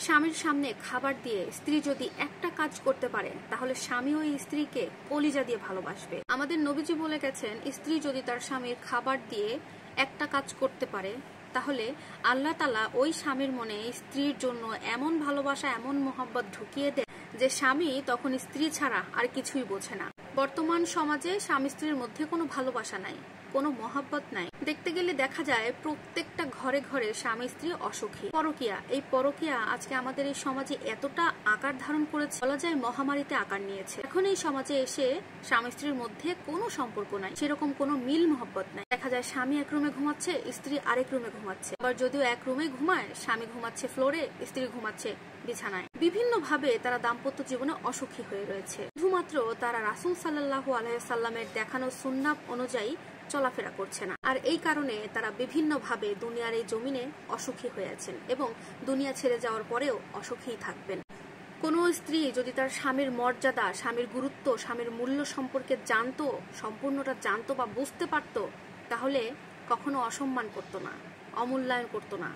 স্বামীর সামনে খাবার দিয়ে স্ত্রী যদি একটা কাজ করতে পারে তাহলে স্বামী ওই স্ত্রীকে কলিজা দিয়ে ভালোবাসবে। আমাদের নবীজি বলে গেছেন, স্ত্রী যদি তার স্বামীর খাবার দিয়ে একটা কাজ করতে পারে তাহলে আল্লাহ তাআলা ওই স্বামীর মনে স্ত্রীর জন্য এমন ভালোবাসা, এমন মোহাব্বত ঢুকিয়ে দেয় যে স্বামী তখন স্ত্রী ছাড়া আর কিছুই বোঝে না। বর্তমান সমাজে স্বামী স্ত্রীর মধ্যে কোনো ভালোবাসা নাই, কোনো মহাব্বত নাই। দেখতে গেলে দেখা যায় প্রত্যেকটা ঘরে ঘরে স্বামী স্ত্রী অসুখী। পরকিয়া, এই পরকিয়া আজকে আমাদের এই সমাজে এতটা আকার ধারণ করেছে, বলা যায় মহামারীতে আকার নিয়েছে। এখন এই সমাজে এসে স্বামী স্ত্রীর মধ্যে কোনো সম্পর্ক নাই, সেরকম কোনো মিল মহব্বত নাই। দেখা যায় স্বামী এক রুমে ঘুমাচ্ছে, স্ত্রী আরেক রুমে ঘুমাচ্ছে। আবার যদিও এক রুমে ঘুমায়, স্বামী ঘুমাচ্ছে ফ্লোরে, স্ত্রী ঘুমাচ্ছে বিছানায়। বিভিন্ন ভাবে তারা দাম্পত্য জীবনে অসুখী হয়ে রয়েছে। শুধুমাত্র তারা রাসূল সাল্লাল্লাহু আলাইহি ওয়াসাল্লামের দেখানো সুন্নাত অনুযায়ী চলাফেরা করছে না। আর এই কারণে তারা বিভিন্ন ভাবে দুনিয়ার এই জমিনে অসুখী হয়ে আছেন এবং দুনিয়া ছেড়ে যাওয়ার পরেও অসুখী থাকবেন। কোন স্ত্রী যদি তার স্বামীর মর্যাদা, স্বামীর গুরুত্ব, স্বামীর মূল্য সম্পর্কে জানতো, সম্পূর্ণটা জানতো বা বুঝতে পারতো, তাহলে কখনো অসম্মান করতো না, অমূল্যায়ন করতো না।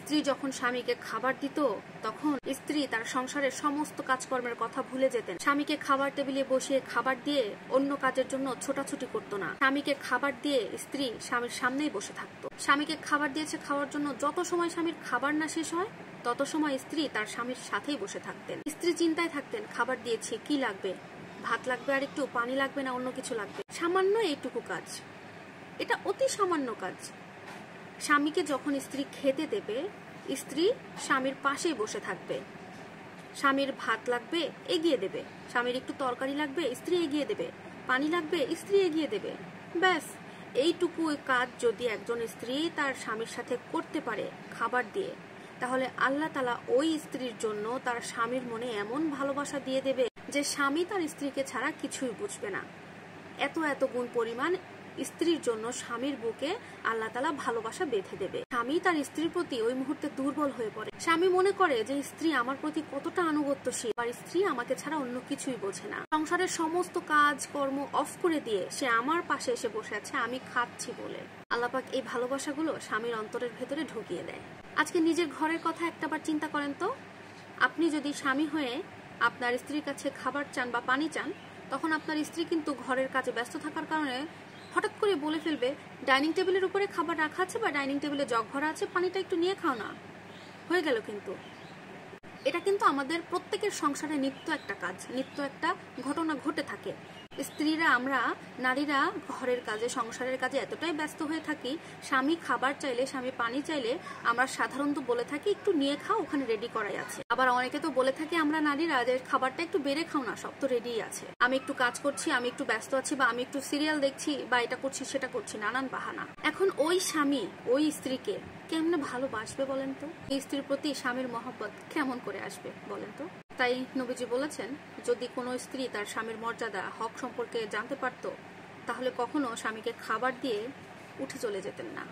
স্ত্রী যখন স্বামীকে খাবার দিত তখন স্ত্রী তার সংসারের সমস্ত কাজকর্মের কথা ভুলে যেতেন। স্বামীকে খাবার টেবিলে বসিয়ে খাবার দিয়ে অন্য কাজের জন্য ছোটাছুটি করতো না। স্বামীকে খাবার দিয়ে স্ত্রী স্বামীর সামনেই বসে থাকতো। স্বামীকে খাবার দিয়েছে খাওয়ার জন্য, যত সময় স্বামীর খাবার না শেষ হয় তত সময় স্ত্রী তার স্বামীর সাথেই বসে থাকতেন। স্ত্রী চিন্তায় থাকতেন, খাবার দিয়েছি, কি লাগবে, ভাত লাগবে আর একটু, পানি লাগবে না অন্য কিছু লাগবে। সামান্য এইটুকু কাজ, এটা অতি সামান্য কাজ। স্বামীকে যখন স্ত্রী খেতে দেবে, স্ত্রী স্বামীর পাশেই বসে থাকবে। স্বামীর ভাত লাগবে, এগিয়ে দেবে। স্বামীর একটু তরকারি লাগবে, স্ত্রী এগিয়ে দেবে। পানি লাগবে, স্ত্রী এগিয়ে দেবে। ব্যাস, এইটুকু কাজ যদি একজন স্ত্রী তার স্বামীর সাথে করতে পারে খাবার দিয়ে, তাহলে আল্লাহ তাআলা ওই স্ত্রীর জন্য তার স্বামীর মনে এমন ভালোবাসা দিয়ে দেবে যে স্বামী তার স্ত্রীকে ছাড়া কিছুই বুঝবে না। এত এত গুণ পরিমাণ স্ত্রীর জন্য স্বামীর বুকে আল্লাহ তাআলা ভালোবাসা বেঁধে দেবে। স্বামী তার স্ত্রীর প্রতি ওই মুহূর্তে দুর্বল হয়ে পড়ে। স্বামী মনে করে যে স্ত্রী আমার প্রতি কতটা আনুগত্যশীল, আর স্ত্রী আমাকে ছাড়া অন্য কিছুই বোঝে না। সংসারের সমস্ত কাজ কর্ম অফ করে দিয়ে সে আমার পাশে এসে বসে আছে আমি খাচ্ছি বলে। আল্লাহ পাক এই ভালোবাসাগুলো স্বামীর অন্তরের ভেতরে ঢুকিয়ে দেয়। আজকে নিজের ঘরের কথা একটাবার চিন্তা করেন তো। আপনি যদি স্বামী হয়ে আপনার স্ত্রীর কাছে খাবার চান বা পানি চান, তখন আপনার স্ত্রী কিন্তু ঘরের কাজে ব্যস্ত থাকার কারণে হঠাৎ করে বলে ফেলবে, ডাইনিং টেবিলের উপরে খাবার রাখা আছে বা ডাইনিং টেবিলে জগ ভরা আছে, পানিটা একটু নিয়ে খাও না, হয়ে গেল। কিন্তু এটা কিন্তু আমাদের প্রত্যেকের সংসারে নিত্য একটা কাজ, নিত্য একটা ঘটনা ঘটে থাকে। স্ত্রীরা, আমরা নারীরা ঘরের কাজে, সংসারের কাজে এতটাই ব্যস্ত হয়ে থাকি, স্বামী খাবার চাইলে, স্বামী পানি চাইলে আমরা সাধারণত বলে থাকি একটু নিয়ে খাও, ওখানে রেডি করাই আছে। আবার অনেকে তো বলে থাকি আমরা নারীরা যে খাবারটা একটু বেড়ে খাও না, সব তো রেডি আছে, আমি একটু কাজ করছি, আমি একটু ব্যস্ত আছি, বা আমি একটু সিরিয়াল দেখছি, বা এটা করছি সেটা করছি, নানান বাহানা। এখন ওই স্বামী ওই স্ত্রীকে কেমনে ভালোবাসবে বলেন তো? এই স্ত্রীর প্রতি স্বামীর মহব্বত কেমন করে আসবে বলেন তো? তাই নবীজি বলেছেন, যদি কোনো স্ত্রী তার স্বামীর মর্যাদা, হক সম্পর্কে জানতে পারত, তাহলে কখনো স্বামীকে খাবার দিয়ে উঠে চলে যেতেন না।